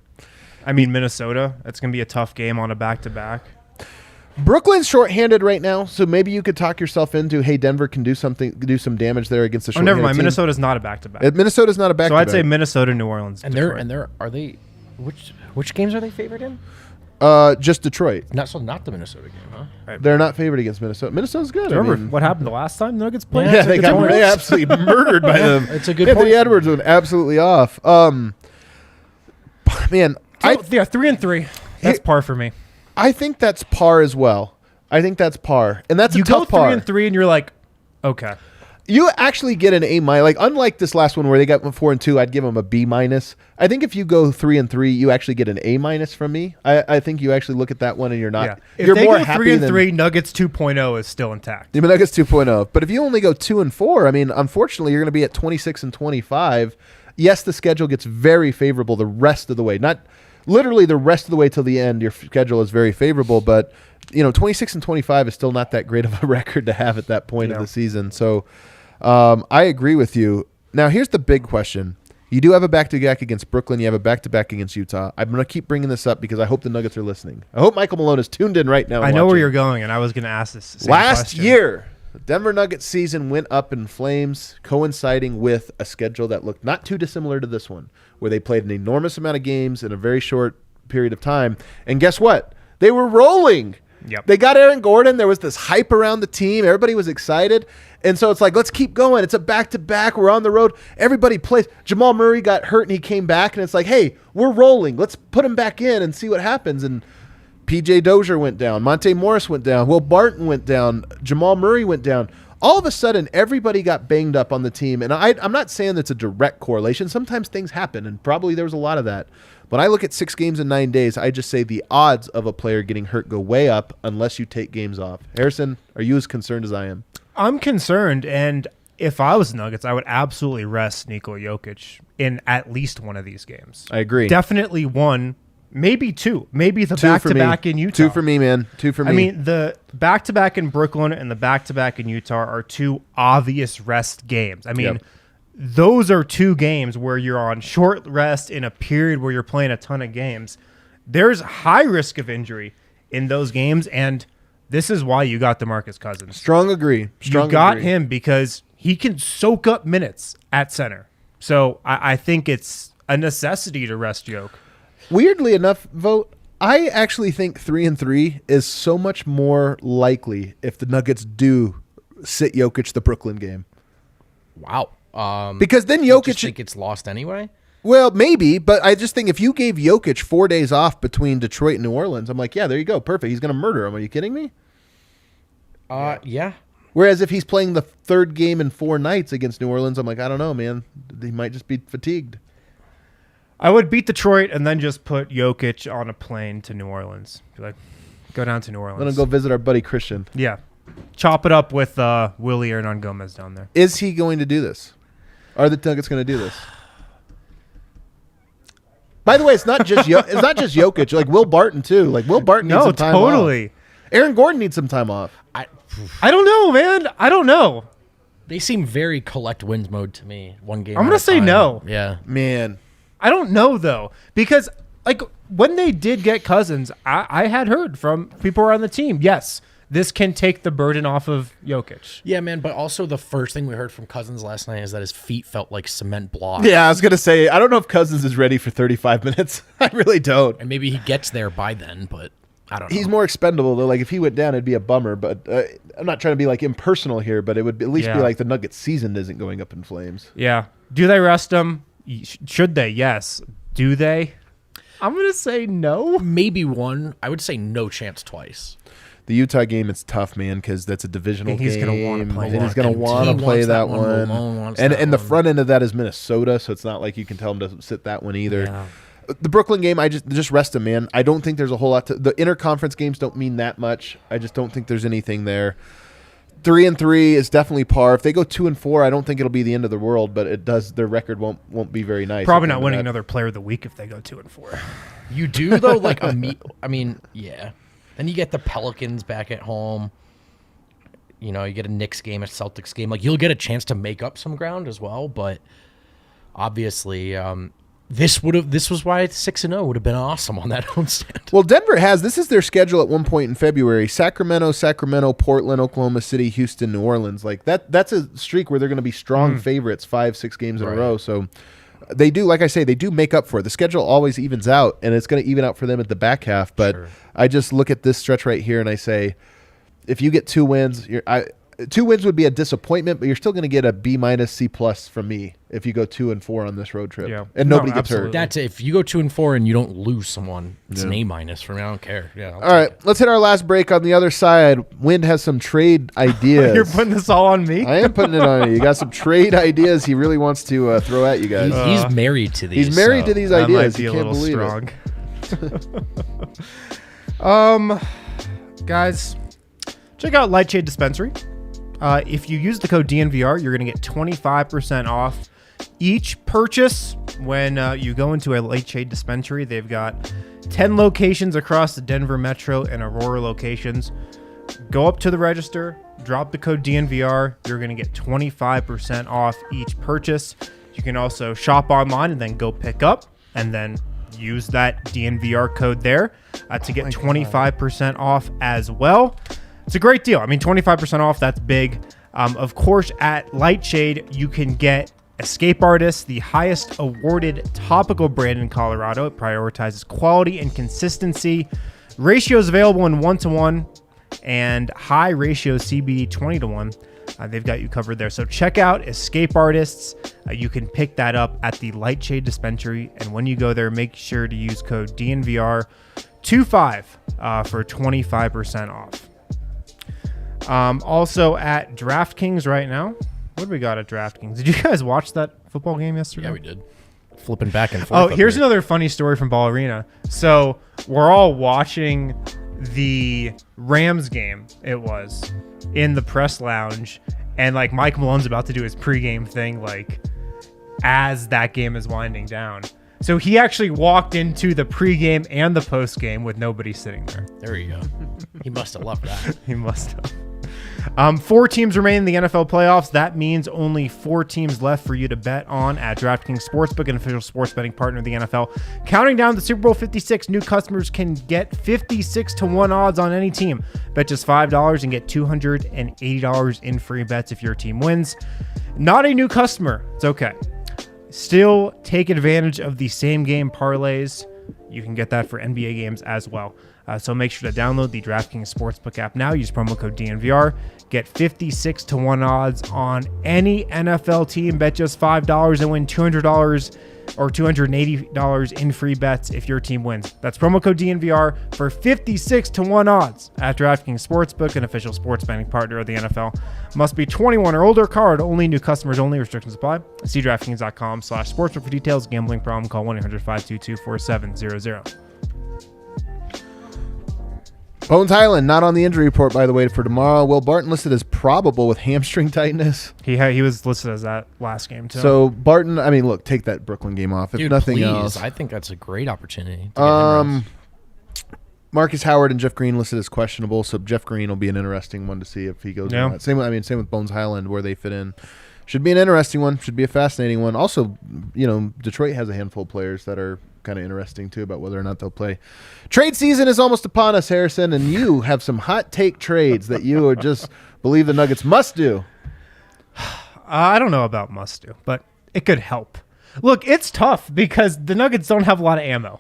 I mean, Minnesota. It's going to be a tough game on a back-to-back. Brooklyn's shorthanded right now, so maybe you could talk yourself into, hey, Denver can do some damage there against the shorthanded never mind. team. Minnesota's not a back-to-back. Minnesota's not a back-to-back. So I'd say Minnesota, New Orleans, and Detroit. are they which games are they favored in? Just Detroit. Not the Minnesota game, huh? Right. They're not favored against Minnesota. Minnesota's good. Remember what happened the last time the Nuggets played? Yeah, they got absolutely murdered by them. It's a good Anthony point. Edwards went absolutely off. Man, 3-3. That's par for me. I think that's par as well. I think that's par, and that's a tough par. You go 3-3, and you're like, okay. You actually get an A-. Like unlike this last one where they got 4-2, I'd give them a B-. I think if you go 3-3, you actually get an A- from me. I think you actually look at that one and you're not. Yeah. You're if they more go happy 3-3, Nuggets 2.0 is still intact. The Nuggets 2.0. But if you only go 2-4, I mean, unfortunately, you're going to be at 26-25. Yes, the schedule gets very favorable the rest of the way. Not literally the rest of the way till the end. Your schedule is very favorable, but 26-25 is still not that great of a record to have at that point of the season. So I agree with you. Now, here's the big question. You do have a back-to-back against Brooklyn. You have a back-to-back against Utah. I'm going to keep bringing this up because I hope the Nuggets are listening. I hope Michael Malone is tuned in right now. I know where you're going, and I was going to ask this same Last question. year, the Denver Nuggets season went up in flames, coinciding with a schedule that looked not too dissimilar to this one, where they played an enormous amount of games in a very short period of time. And guess what? They were rolling. Yep. They got Aaron Gordon. There was this hype around the team. Everybody was excited. And so it's like, let's keep going. It's a back-to-back. We're on the road. Everybody plays. Jamal Murray got hurt and he came back. And it's like, hey, we're rolling. Let's put him back in and see what happens. And P.J. Dozier went down. Monte Morris went down. Will Barton went down. Jamal Murray went down. All of a sudden, everybody got banged up on the team. And I'm not saying that's a direct correlation. Sometimes things happen, and probably there was a lot of that. When I look at 6 games in 9 days, I just say the odds of a player getting hurt go way up unless you take games off. Harrison, are you as concerned as I am? I'm concerned, and if I was Nuggets, I would absolutely rest Nikola Jokic in at least one of these games. I agree. Definitely one, maybe 2. Maybe the back-to-back in Utah. 2 for me, man. 2 for me. I mean, the back-to-back in Brooklyn and the back-to-back in Utah are 2 obvious rest games. I mean, those are 2 games where you're on short rest in a period where you're playing a ton of games. There's high risk of injury in those games, and this is why you got DeMarcus Cousins. Strong agree. You got him because he can soak up minutes at center. So I think it's a necessity to rest Jokic. Weirdly enough, Vogt, I actually think 3-3 is so much more likely if the Nuggets do sit Jokic the Brooklyn game. Wow. Because then You Jokic... just think it's lost anyway? Well, maybe, but I just think if you gave Jokic 4 days off between Detroit and New Orleans, I'm like, yeah, there you go. Perfect. He's going to murder him. Are you kidding me? Yeah. Whereas if he's playing the third game in 4 nights against New Orleans, I'm like, I don't know, man. He might just be fatigued. I would beat Detroit and then just put Jokic on a plane to New Orleans. Be like, go down to New Orleans. I'm going to go visit our buddy Christian. Yeah. Chop it up with Willie Hernan Gomez down there. Is he going to do this? Are the Nuggets going to do this? By the way, it's not just Jokic. Like Will Barton too. Like Will Barton needs some time totally. off. Aaron Gordon needs some time off. I don't know, man. I don't know. They seem very collect wins mode to me. One game. I'm gonna say no. Yeah. Man, I don't know though, because like when they did get Cousins, I had heard from people around the team, yes, this can take the burden off of Jokic. Yeah, man. But also the first thing we heard from Cousins last night is that his feet felt like cement blocks. yeah, I was gonna say I don't know if Cousins is ready for 35 minutes. I really don't. And maybe he gets there by then, but I don't know. He's more expendable though. Like if he went down, it'd be a bummer. But I'm not trying to be like impersonal here, but it would at least be like the Nuggets season isn't going up in flames. Yeah. Do they rest him? Should they? Yes. Do they? I'm gonna say no. Maybe one. I would say no chance twice. The Utah game, it's tough, man, because that's a divisional game. He's gonna want to play and that. he's going to want to play that one. And the front end of that is Minnesota, so it's not like you can tell him to sit that one either. Yeah. The Brooklyn game, I just rest him, man. I don't think there's a whole lot the interconference games don't mean that much. I just don't think there's anything there. 3-3 is definitely par. If they go 2-4, I don't think it'll be the end of the world, but it does. Their record won't be very nice. Probably not winning another Player of the Week if they go 2-4. You do though, like I mean, yeah. Then you get the Pelicans back at home. You know, you get a Knicks game, a Celtics game. Like you'll get a chance to make up some ground as well, but obviously, this was why 6-0 would have been awesome on that homestand. Well, Denver this is their schedule at one point in February. Sacramento, Portland, Oklahoma City, Houston, New Orleans. Like that's a streak where they're going to be strong favorites 5-6 games in a row. So they do, like I say, they do make up for it. The schedule always evens out, and it's going to even out for them at the back half. But I just look at this stretch right here, and I say, if you get 2 wins, 2 wins would be a disappointment, but you're still going to get a B-, C+ from me if you go 2-4 on this road trip, and nobody gets hurt. That's it. If you go 2-4 and you don't lose someone, it's an A- for me. I don't care. Yeah. All right, let's hit our last break. On the other side, Wind has some trade ideas. You're putting this all on me? I am putting it on you. You got some trade ideas he really wants to throw at you guys. He's married to these. He's married to these ideas. Might be you a can't little believe strong. Guys, check out Lightshade Dispensary. If you use the code DNVR, you're going to get 25% off each purchase when you go into a Lightshade Dispensary. They've got 10 locations across the Denver Metro and Aurora locations. Go up to the register, drop the code DNVR. You're going to get 25% off each purchase. You can also shop online and then go pick up and then use that DNVR code there to get 25% off as well. It's a great deal. I mean, 25% off, that's big. Of course, at Lightshade, you can get Escape Artist, the highest awarded topical brand in Colorado. It prioritizes quality and consistency. Ratios available in 1-to-1 and high ratio CBD 20-to-1. They've got you covered there. So check out Escape Artists. You can pick that up at the Lightshade Dispensary. And when you go there, make sure to use code DNVR25 for 25% off. Also at DraftKings right now. What do we got at DraftKings? Did you guys watch that football game yesterday? Yeah, we did. Flipping back and forth. Oh, here's another funny story from Ball Arena. So we're all watching the Rams game, it was, in the press lounge. And like Mike Malone's about to do his pregame thing, like as that game is winding down. So he actually walked into the pregame and the postgame with nobody sitting there. There you go. He must have loved that. He must have. 4 teams remain in the NFL playoffs. That means only 4 teams left for you to bet on at DraftKings Sportsbook, an official sports betting partner of the NFL. Counting down to Super Bowl 56, new customers can get 56-to-1 odds on any team. Bet just $5 and get $280 in free bets if your team wins. Not a new customer. It's okay. Still take advantage of the same game parlays. You can get that for NBA games as well. So make sure to download the DraftKings Sportsbook app now. Use promo code DNVR. Get 56-1 odds on any NFL team. Bet just $5 and win $200 or $280 in free bets if your team wins. That's promo code DNVR for 56-1 odds at DraftKings Sportsbook, an official sports betting partner of the NFL. Must be 21 or older. Card only. New customers only. Restrictions apply. See DraftKings.com/sportsbook for details. Gambling problem? Call 1-800-522-4700. Bones Highland, not on the injury report, by the way, for tomorrow. Will Barton listed as probable with hamstring tightness. He was listed as that last game, too. So, Barton, I mean, look, take that Brooklyn game off. If Dude, nothing please. else. I think that's a great opportunity. To get him rest. Marcus Howard and Jeff Green listed as questionable, so Jeff Green will be an interesting one to see if he goes on that. Same with Bones Highland, where they fit in. Should be an interesting one. Should be a fascinating one. Also, Detroit has a handful of players that are kind of interesting too about whether or not they'll play. Trade season is almost upon us, Harrison, and you have some hot take trades that you are just believe the Nuggets must do. I don't know about must do, but it could help. Look, it's tough because the Nuggets don't have a lot of ammo.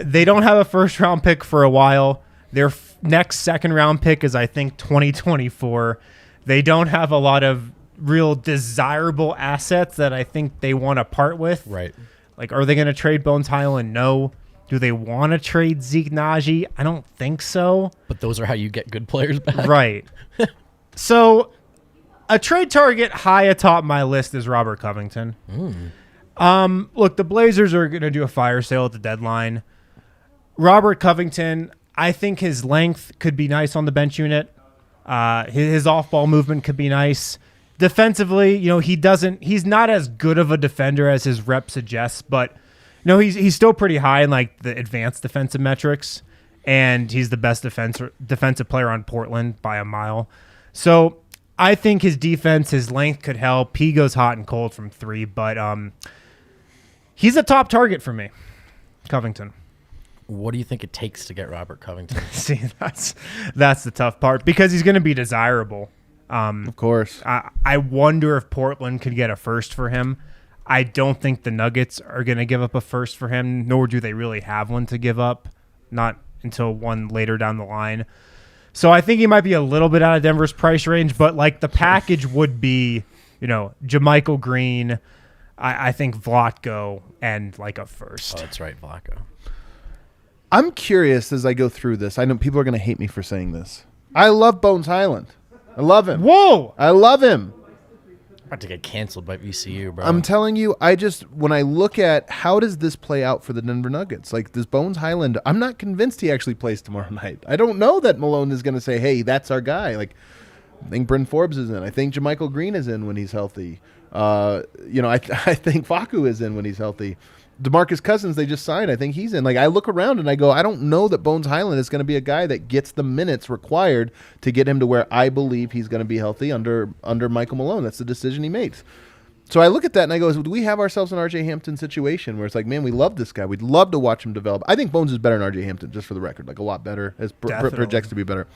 They don't have a first-round pick for a while. Their next second-round pick is, I think, 2024. They don't have a lot of real desirable assets that I think they want to part with. Right. Like, are they going to trade Bones Highland? No. Do they want to trade Zeke Naji? I don't think so. But those are how you get good players back. Right. So, a trade target high atop my list is Robert Covington. Look, the Blazers are going to do a fire sale at the deadline. Robert Covington, I think his length could be nice on the bench unit. His off-ball movement could be nice. Defensively, he's not as good of a defender as his rep suggests, but he's still pretty high in like the advanced defensive metrics, and he's the best defensive player on Portland by a mile. So I think his defense, his length could help. He goes hot and cold from three, but he's a top target for me, Covington. What do you think it takes to get Robert Covington? See, that's the tough part because he's going to be desirable. Of course. I wonder if Portland could get a first for him. I don't think the Nuggets are going to give up a first for him, nor do they really have one to give up, not until one later down the line. So I think he might be a little bit out of Denver's price range, but like the package would be, JaMychal Green, I think Vlatko, and like a first. Oh, that's right, Vlatko. I'm curious as I go through this. I know people are going to hate me for saying this. I love Bones Highland. I love him. Whoa! I love him. About to get canceled by VCU, bro. I'm telling you, when I look at how does this play out for the Denver Nuggets, like this Bones Highland, I'm not convinced he actually plays tomorrow night. I don't know that Malone is going to say, hey, that's our guy. Like, I think Bryn Forbes is in. I think JaMychal Green is in when he's healthy. I think Facu is in when he's healthy. DeMarcus Cousins, they just signed. I think he's in. Like, I look around and I go, I don't know that Bones Highland is going to be a guy that gets the minutes required to get him to where I believe he's going to be healthy under Michael Malone. That's the decision he makes. So I look at that and I go, do we have ourselves an RJ Hampton situation where it's like, man, we love this guy. We'd love to watch him develop. I think Bones is better than RJ Hampton, just for the record, like a lot better, as projects to be better.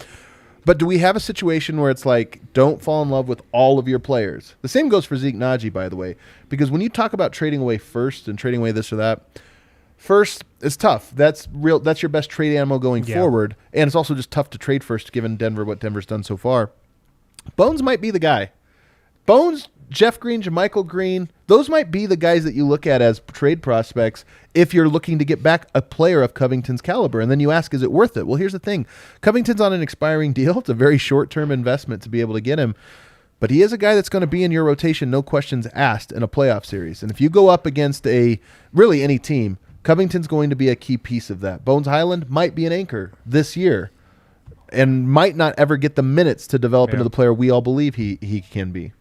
But do we have a situation where it's like, don't fall in love with all of your players? The same goes for Zeke Naji, by the way, because when you talk about trading away first and trading away this or that, first is tough. That's real. That's your best trade ammo going forward, and it's also just tough to trade first, given Denver what Denver's done so far. Bones might be the guy. Bones, Jeff Green, JaMychal Green, those might be the guys that you look at as trade prospects if you're looking to get back a player of Covington's caliber. And then you ask, is it worth it? Well, here's the thing. Covington's on an expiring deal. It's a very short-term investment to be able to get him. But he is a guy that's going to be in your rotation, no questions asked, in a playoff series. And if you go up against really any team, Covington's going to be a key piece of that. Bones Highland might be an anchor this year and might not ever get the minutes to develop into the player we all believe he can be.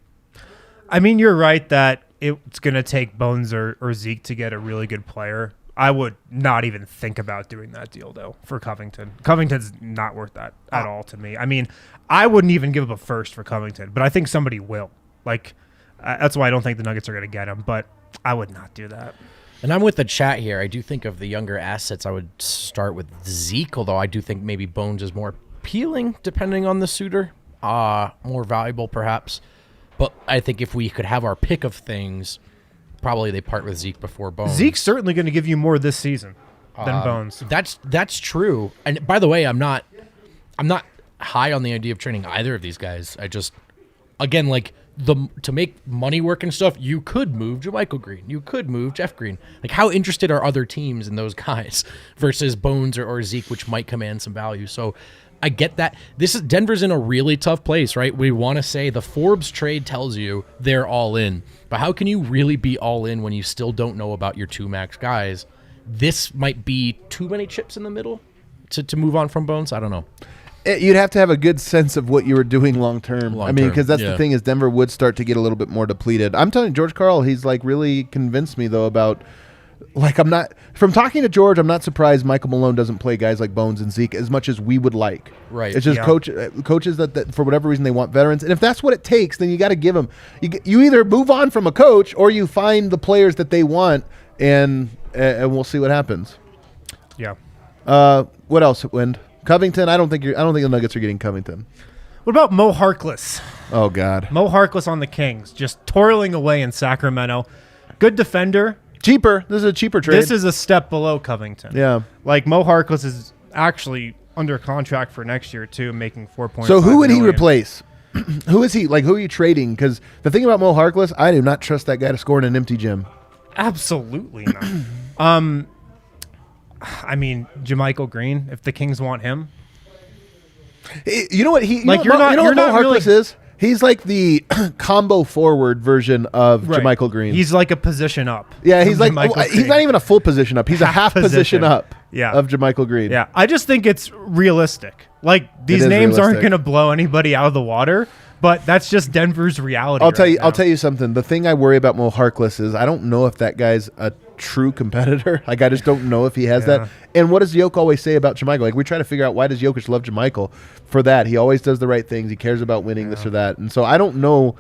I mean, you're right that it's going to take Bones or Zeke to get a really good player. I would not even think about doing that deal, though, for Covington. Covington's not worth that at all to me. I mean, I wouldn't even give up a first for Covington, but I think somebody will. Like, that's why I don't think the Nuggets are going to get him, but I would not do that. And I'm with the chat here. I do think of the younger assets, I would start with Zeke, although I do think maybe Bones is more appealing, depending on the suitor. More valuable, perhaps. But I think if we could have our pick of things, probably they part with Zeke before Bones. Zeke's certainly going to give you more this season. than Bones. That's true. And by the way, I'm not high on the idea of trading either of these guys. I just, again, like to make money work and stuff, you could move JaMychal Green. You could move Jeff Green. Like, how interested are other teams in those guys versus Bones or Zeke, which might command some value? So I get that. Denver's in a really tough place, right? We want to say the Forbes trade tells you they're all in, but how can you really be all in when you still don't know about your 2 max guys? This might be too many chips in the middle to move on from Bones. I don't know. You'd have to have a good sense of what you were doing long term. I mean, because that's the thing is Denver would start to get a little bit more depleted. I'm telling you, George Karl, he's like really convinced me though about, like, I'm not, from talking to George, I'm not surprised Michael Malone doesn't play guys like Bones and Zeke as much as we would like. Right. It's just coaches that for whatever reason they want veterans, and if that's what it takes, then you got to give them. You either move on from a coach or you find the players that they want, and we'll see what happens. Yeah. What else, Wind? Covington, I don't think the Nuggets are getting Covington. What about Mo Harkless? Oh God, Mo Harkless on the Kings, just toiling away in Sacramento. Good defender. Cheaper. This is a cheaper trade. This is a step below Covington. Yeah. Like, Mo Harkless is actually under contract for next year too, making $4.5 So who would million. he replace? Who is he? Like, who are you trading? Because the thing about Mo Harkless, I do not trust that guy to score in an empty gym. Absolutely not. I mean, JaMychal Green, if the Kings want him. You know what he? Like, you know what Mo Harkless is? He's like the combo forward version of JaMychal Green. He's like a position up. Yeah, he's like he's not even a full position up. He's a half position up. Of JaMychal Green. Yeah, I just think it's realistic. Like, these names aren't going to blow anybody out of the water, but that's just Denver's reality. I'll tell you something. The thing I worry about Mo Harkless is I don't know if that guy's a true competitor. Like, I just don't know if he has that. And what does Jokic always say about JaMychal? Like, we try to figure out, why does Jokic love JaMychal? For that, he always does the right things. He cares about winning this or that. And so I don't know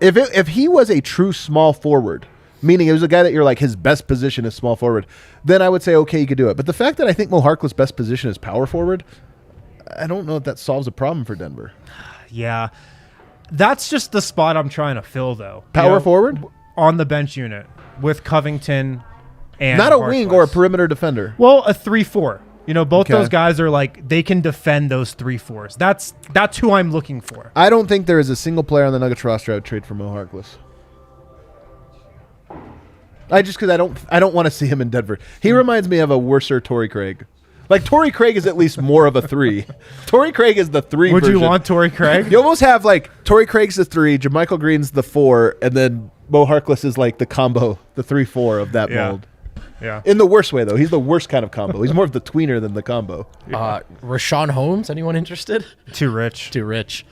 if he was a true small forward, meaning it was a guy that you're like, his best position is small forward, then I would say, okay, you could do it. But the fact that I think Mo Harkless' best position is power forward, I don't know if that solves a problem for Denver. Yeah. That's just the spot I'm trying to fill, though. Power forward? On the bench unit with Covington and not a Harkless. wing or a perimeter defender. Well, a 3-4. Both those guys are like, they can defend those 3-4s. That's who I'm looking for. I don't think there is a single player on the Nuggets roster I would trade for Mo Harkless. Because I don't want to see him in Denver. He reminds me of a worser Torrey Craig. Like, Torrey Craig is at least more of a 3. Torrey Craig is the 3 Would version. you want Torrey Craig? You almost have, like, Torrey Craig's the 3, JaMychal Green's the 4, and then Mo Harkless is like the combo, the 3-4 of that mold. Yeah. In the worst way, though. He's the worst kind of combo. He's more of the tweener than the combo. Rashawn Holmes, anyone interested? Too rich. Too rich.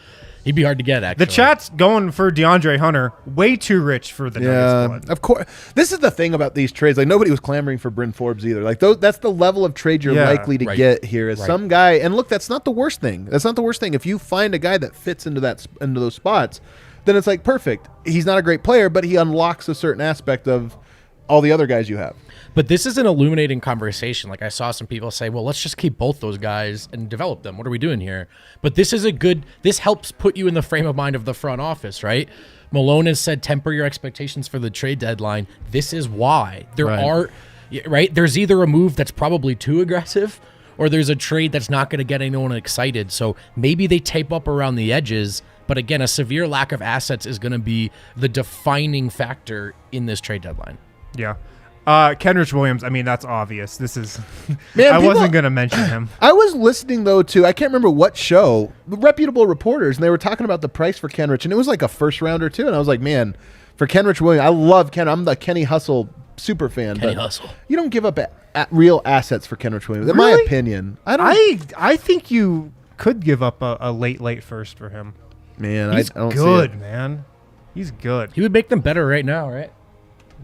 He'd be hard to get, actually. The chat's going for DeAndre Hunter. Way too rich for the Nuggets blood. Of course. This is the thing about these trades. Like, nobody was clamoring for Bryn Forbes either. Like, that's the level of trade you're likely to get here. Is some guy, and look, that's not the worst thing. That's not the worst thing. If you find a guy that fits into those spots, then it's like perfect. He's not a great player, but he unlocks a certain aspect of all the other guys you have. But this is an illuminating conversation. Like, I saw some people say, well, let's just keep both those guys and develop them. What are we doing here? But this helps put you in the frame of mind of the front office, right? Malone has said, temper your expectations for the trade deadline. This is why. There's either a move that's probably too aggressive, or there's a trade that's not going to get anyone excited. So maybe they tape up around the edges. But again, a severe lack of assets is going to be the defining factor in this trade deadline. Yeah. Kenrich Williams, I mean, that's obvious. This is... Man, I wasn't going to mention him. I was listening, though, to... I can't remember what show. Reputable reporters, and they were talking about the price for Kenrich, and it was like a first rounder, too. And I was like, man, for Kenrich Williams, I love Ken. I'm the Kenny Hustle super fan. Kenny Hustle. You don't give up real assets for Kenrich Williams, in my opinion. I think you could give up a late first for him. Man, He's I don't good, see it. man. He's good. He would make them better right now, right?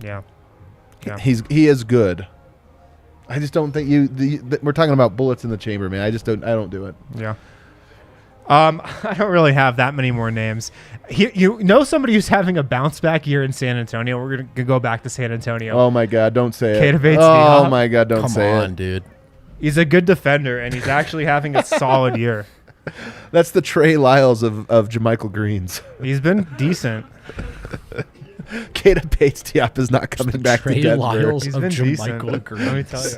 Yeah. He is good. I just don't think we're talking about bullets in the chamber, man. I don't do it. Yeah. I don't really have that many more names. You know somebody who's having a bounce back year in San Antonio. We're gonna go back to San Antonio. Oh my God, don't say it. Keita Bates Oh Diop. my God, don't say it. Come on, dude. He's a good defender, and he's actually having a solid year. That's the Trey Lyles of JaMychal Greens. He's been decent. Kata Bates Diop is not coming back to Trey Denver. Lyles He's of been Jermichael decent. Green. Let me tell you.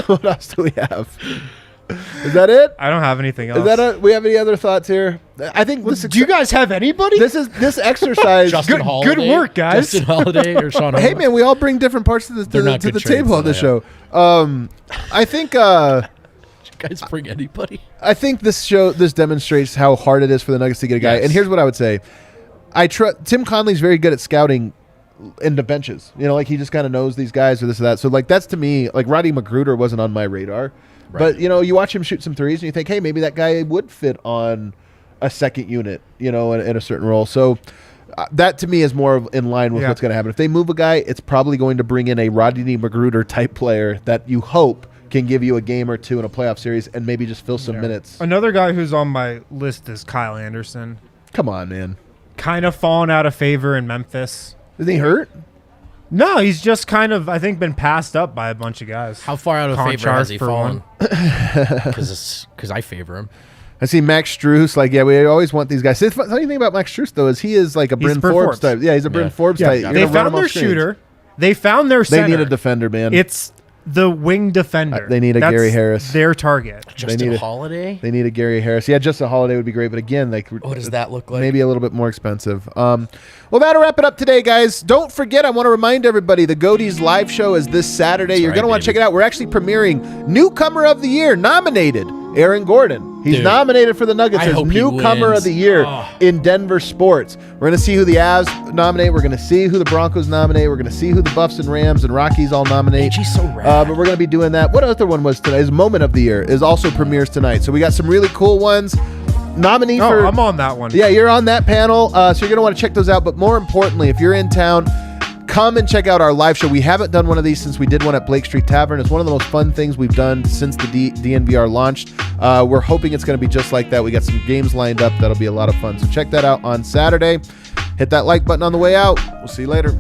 What else do we have? Is that it? I don't have anything else. Is that it? We have any other thoughts here? I think this. Do you guys have anybody? This exercise? Justin Holiday, good work, guys. Justin Holiday or Sean Hey man, we all bring different parts to the They're not good table on the trades, show. I think. guys bring anybody? I think this demonstrates how hard it is for the Nuggets to get a guy. Yes. And here's what I would say: Tim Conley's very good at scouting in the benches. You know, like he just kind of knows these guys or this or that. So like that's to me like Roddy Magruder wasn't on my radar, but you know you watch him shoot some threes and you think, hey, maybe that guy would fit on a second unit, you know, in a certain role. So. That to me is more in line with what's going to happen. If they move a guy, it's probably going to bring in a Rodney Magruder type player that you hope can give you a game or two in a playoff series and maybe just fill some minutes. Another guy who's on my list is Kyle Anderson. Come on, man. Kind of fallen out of favor in Memphis. Isn't he hurt? No, he's just kind of, I think, been passed up by a bunch of guys. How far out of favor Conchar has he for fallen? Because I favor him. I see Max Strus. Like, yeah, we always want these guys. The funny thing about Max Strus, though, is he is like a Bryn Forbes type. Yeah, he's a Bryn Forbes type. You're They gonna run him found their off screens. shooter. They found their center. They need a defender, man. It's the wing defender. They need a That's Gary Harris. their target. Justin Holiday? They need a Gary Harris. Yeah, Justin Holiday would be great, but again, like, What does that look like? Maybe a little bit more expensive. Well, that'll wrap it up today, guys. Don't forget, I want to remind everybody, the Goatees live show is this Saturday. You're going to want to check it out. We're actually premiering Newcomer of the Year, nominated Aaron Gordon. He's nominated for the Nuggets as Newcomer of the Year in Denver sports. We're going to see who the Avs nominate. We're going to see who the Broncos nominate. We're going to see who the Buffs and Rams and Rockies all nominate. He's so rad. But we're going to be doing that. What other one was today? His Moment of the Year is also premieres tonight. So we got some really cool ones. Nominee for... I'm on that one. Yeah, you're on that panel. So you're going to want to check those out. But more importantly, if you're in town, come and check out our live show. We haven't done one of these since we did one at Blake Street Tavern. It's one of the most fun things we've done since the DNVR launched. We're hoping it's going to be just like that. We got some games lined up. That'll be a lot of fun. So check that out on Saturday. Hit that like button on the way out. We'll see you later.